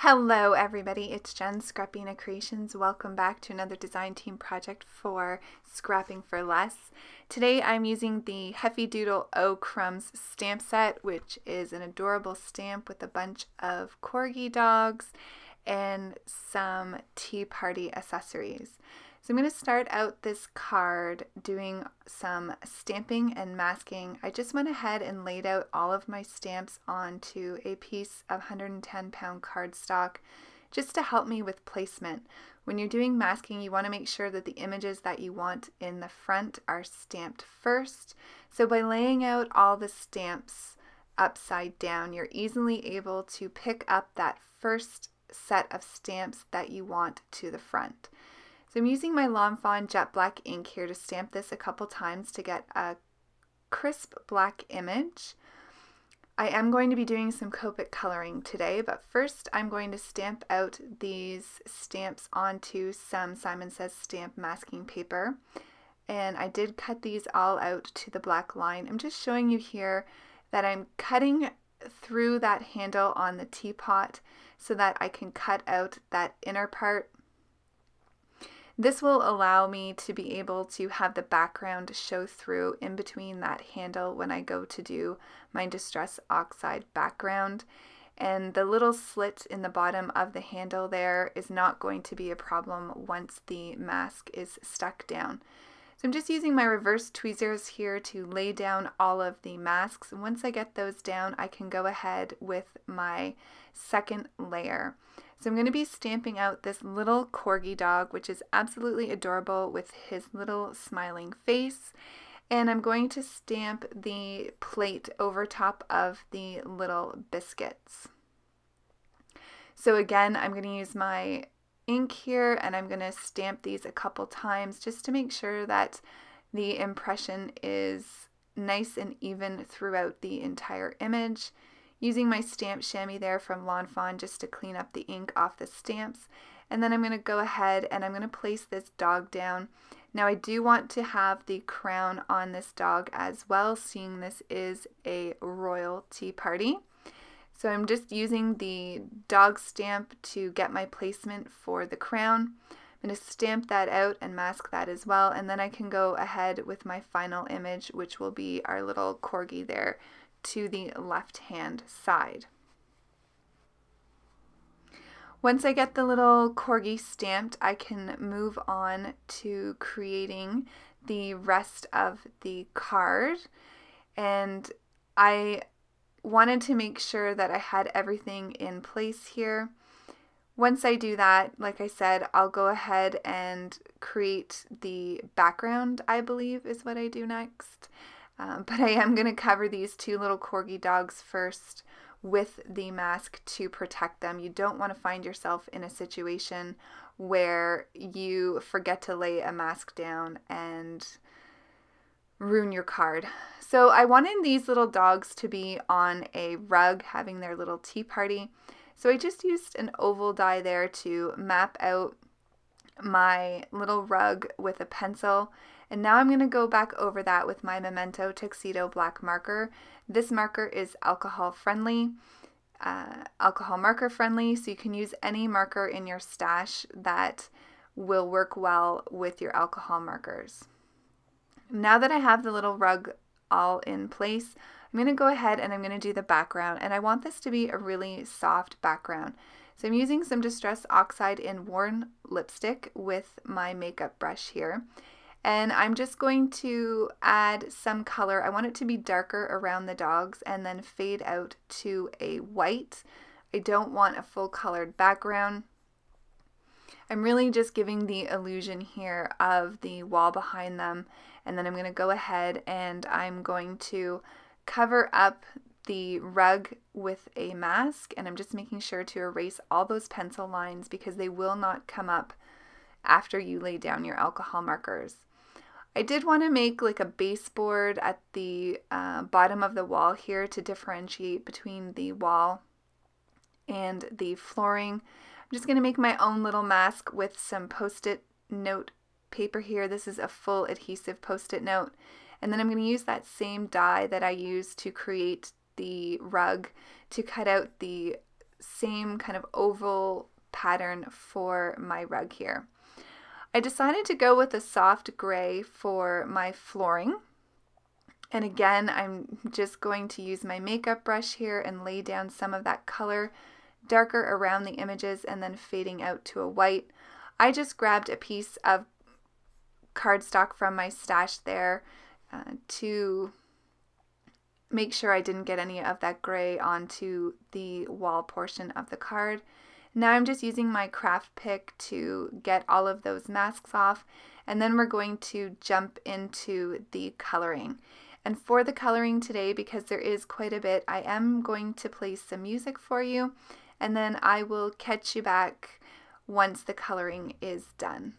Hello everybody, it's Jenn, Scrapbena Creations. Welcome back to another design team project for Scrapping for Less. Today I'm using the Heffy Doodle Oh Crumbs stamp set, which is an adorable stamp with a bunch of corgi dogs and some tea party accessories. So I'm going to start out this card doing some stamping and masking. I just went ahead and laid out all of my stamps onto a piece of 110-pound cardstock just to help me with placement. When you're doing masking, you want to make sure that the images that you want in the front are stamped first. So by laying out all the stamps upside down, you're easily able to pick up that first set of stamps that you want to the front. So I'm using my Lawn Fawn Jet Black ink here to stamp this a couple times to get a crisp black image. I am going to be doing some copic coloring today, but first I'm going to stamp out these stamps onto some Simon Says stamp masking paper. And I did cut these all out to the black line. I'm just showing you here that I'm cutting through that handle on the teapot so that I can cut out that inner part. This will allow me to be able to have the background show through in between that handle when I go to do my Distress Oxide background. And the little slit in the bottom of the handle there is not going to be a problem once the mask is stuck down. So I'm just using my reverse tweezers here to lay down all of the masks. And once I get those down, I can go ahead with my second layer. So I'm going to be stamping out this little corgi dog, which is absolutely adorable with his little smiling face. And I'm going to stamp the plate over top of the little biscuits. So again, I'm going to use my ink here and I'm going to stamp these a couple times just to make sure that the impression is nice and even throughout the entire image. Using my stamp chamois there from Lawn Fawn just to clean up the ink off the stamps. And then I'm going to go ahead and I'm going to place this dog down. Now I do want to have the crown on this dog as well, seeing this is a royal tea party. So I'm just using the dog stamp to get my placement for the crown. I'm going to stamp that out and mask that as well, and then I can go ahead with my final image, which will be our little corgi there to the left hand side. Once I get the little corgi stamped, I can move on to creating the rest of the card, and I wanted to make sure that I had everything in place here. Once I do that, like I said, I'll go ahead and create the background, I believe is what I do next. But I am going to cover these two little corgi dogs first with the mask to protect them. You don't want to find yourself in a situation where you forget to lay a mask down and ruin your card. So I wanted these little dogs to be on a rug having their little tea party. So I just used an oval die there to map out my little rug with a pencil. And now I'm going to go back over that with my Memento Tuxedo black marker. This marker is alcohol marker friendly, so you can use any marker in your stash that will work well with your alcohol markers. Now that I have the little rug all in place, I'm going to go ahead and I'm going to do the background, and I want this to be a really soft background. So I'm using some Distress Oxide in Worn Lipstick with my makeup brush here. And I'm just going to add some color. I want it to be darker around the dogs and then fade out to a white. I don't want a full colored background. I'm really just giving the illusion here of the wall behind them. And then I'm going to go ahead and I'm going to cover up the rug with a mask. And I'm just making sure to erase all those pencil lines because they will not come up after you lay down your alcohol markers. I did want to make like a baseboard at the bottom of the wall here to differentiate between the wall and the flooring. I'm just going to make my own little mask with some post-it note paper here. This is a full adhesive post-it note. And then I'm going to use that same die that I used to create the rug to cut out the same kind of oval pattern for my rug here. I decided to go with a soft gray for my flooring. And again, I'm just going to use my makeup brush here and lay down some of that color darker around the images and then fading out to a white. I just grabbed a piece of cardstock from my stash there to make sure I didn't get any of that gray onto the wall portion of the card. Now I'm just using my craft pick to get all of those masks off, and then we're going to jump into the coloring. And for the coloring today, because there is quite a bit, I am going to play some music for you, and then I will catch you back once the coloring is done.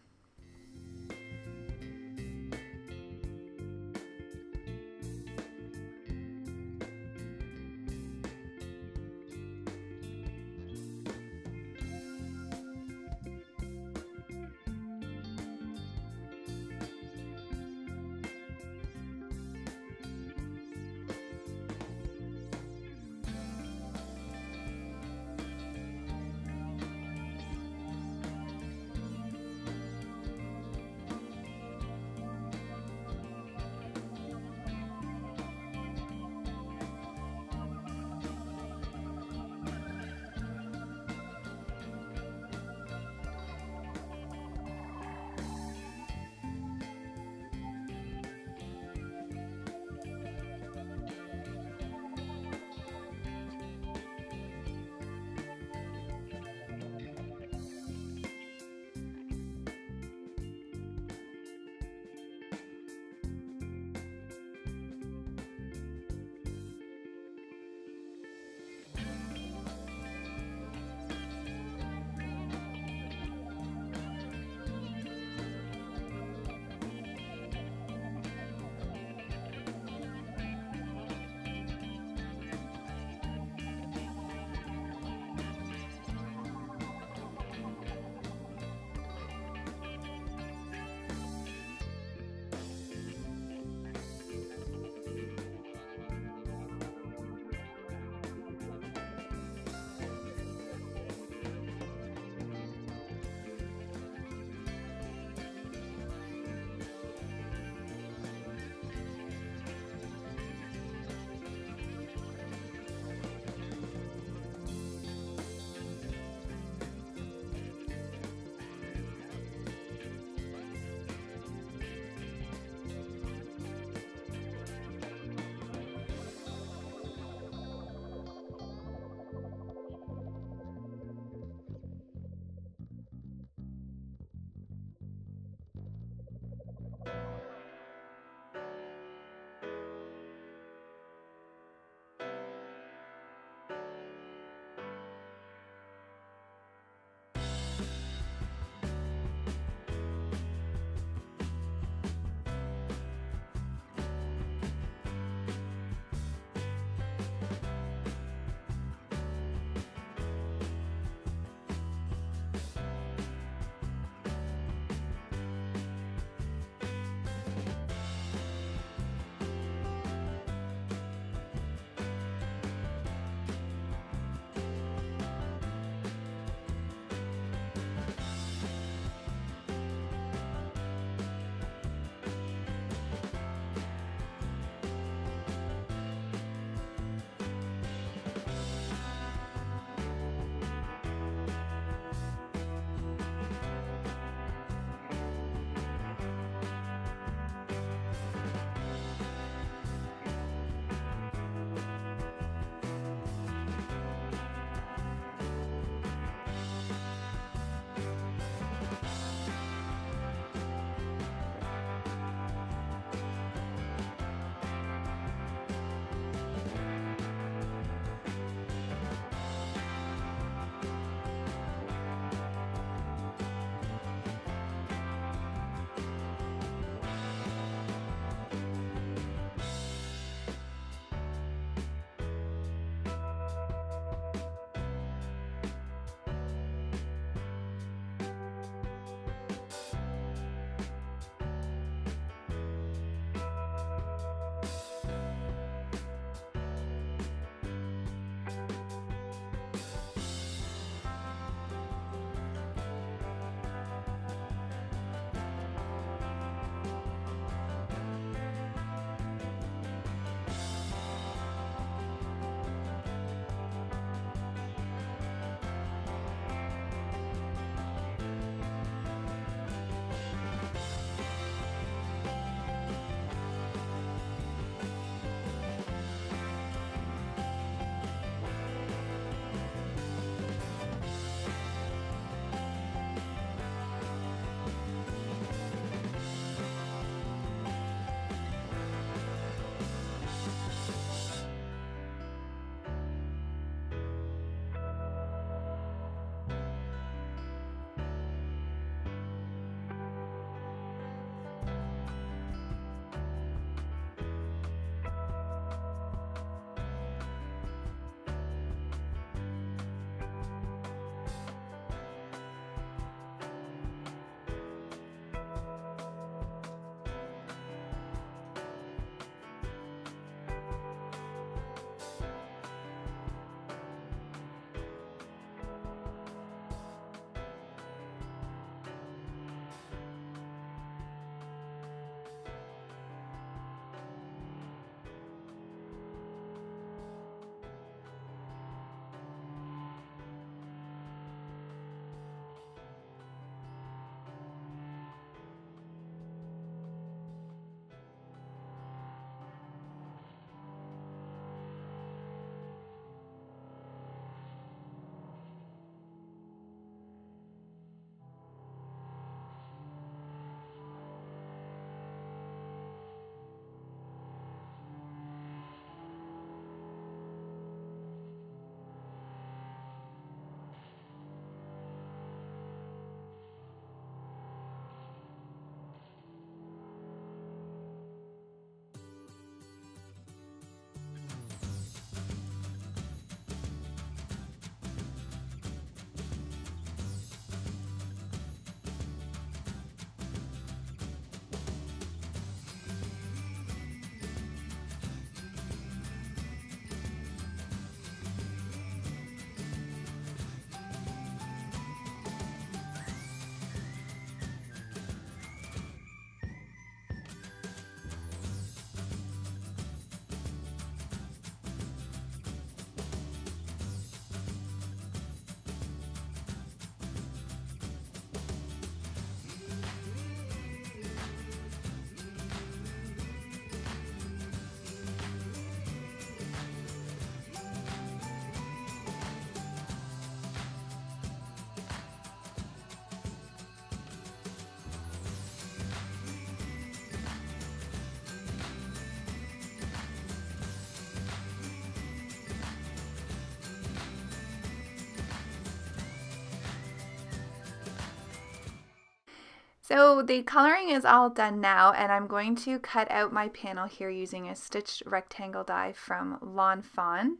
So the coloring is all done now, and I'm going to cut out my panel here using a stitched rectangle die from Lawn Fawn.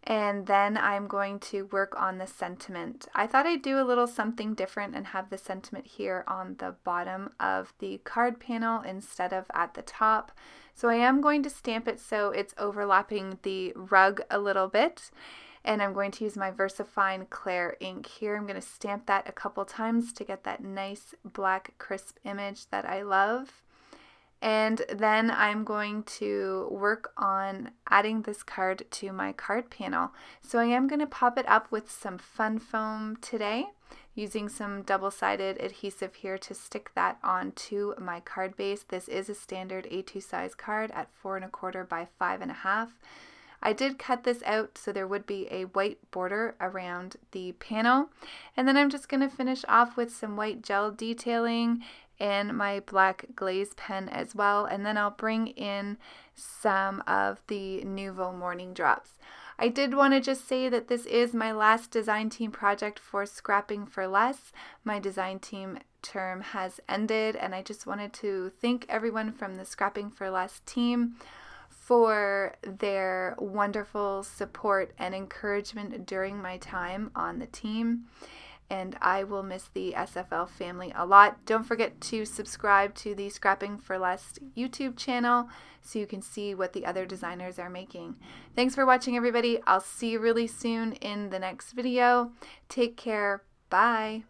And then I'm going to work on the sentiment. I thought I'd do a little something different and have the sentiment here on the bottom of the card panel instead of at the top. So I am going to stamp it so it's overlapping the rug a little bit. And I'm going to use my VersaFine Clair ink here. I'm going to stamp that a couple times to get that nice black crisp image that I love. And then I'm going to work on adding this card to my card panel. So I am going to pop it up with some fun foam today, using some double-sided adhesive here to stick that onto my card base. This is a standard A2 size card at 4 1/4 by 5 1/2. I did cut this out so there would be a white border around the panel. And then I'm just going to finish off with some white gel detailing and my black glaze pen as well. And then I'll bring in some of the Nuvo Morning Drops. I did want to just say that this is my last design team project for Scrapping for Less. My design team term has ended, and I just wanted to thank everyone from the Scrapping for Less team for their wonderful support and encouragement during my time on the team. And I will miss the SFL family a lot. Don't forget to subscribe to the Scrapping for Less YouTube channel so you can see what the other designers are making. Thanks for watching, everybody. I'll see you really soon in the next video. Take care. Bye.